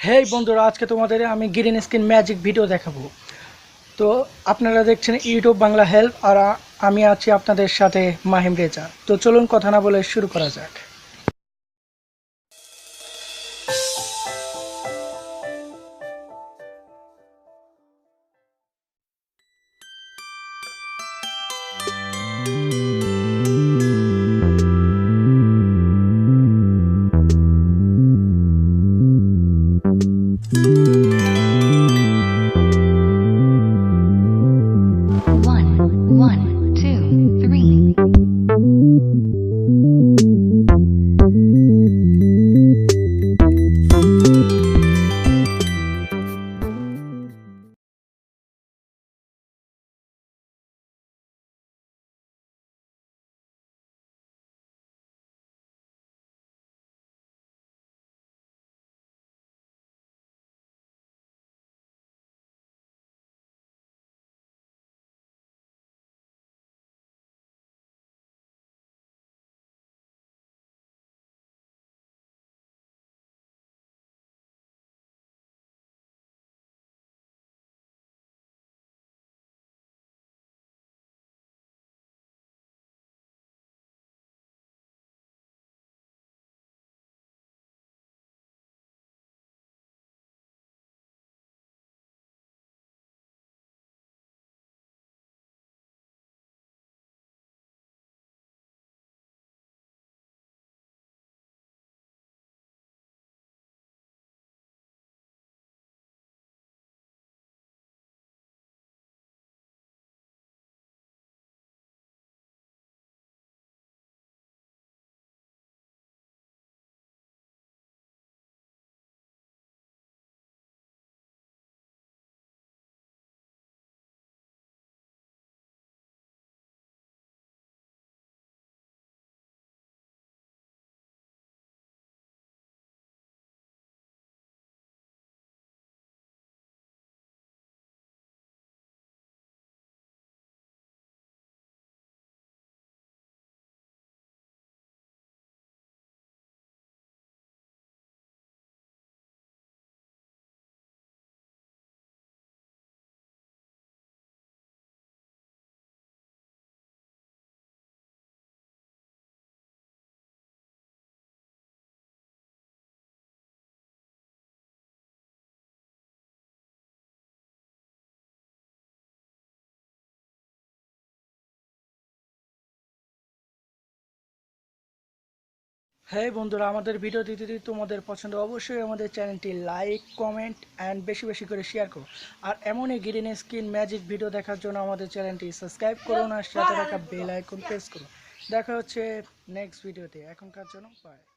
হেই বন্ধুরা, আজকে তোমাদের আমি গ্রিন স্ক্রিন ম্যাজিক ভিডিও দেখাবো। তো আপনারা দেখছেন ইউটিউব বাংলা হেল্প, আর আমি আছি আপনাদের সাথে মাহিম রেজা। তো চলুন কথা না বলে শুরু করা যাক। One, two, three. হেই বন্ধুরা, আমাদের ভিডিওটি যদি তোমাদের পছন্দ, অবশ্যই আমাদের চ্যানেলটি লাইক, কমেন্ট অ্যান্ড বেশি বেশি করে শেয়ার করো। আর এমনই গ্রিন স্ক্রিন ম্যাজিক ভিডিও দেখার জন্য আমাদের চ্যানেলটি সাবস্ক্রাইব করুন আর সাথে থাকা বেল আইকন প্রেস করুন। দেখা হচ্ছে নেক্সট ভিডিওতে। এখনকার জন্য বাই।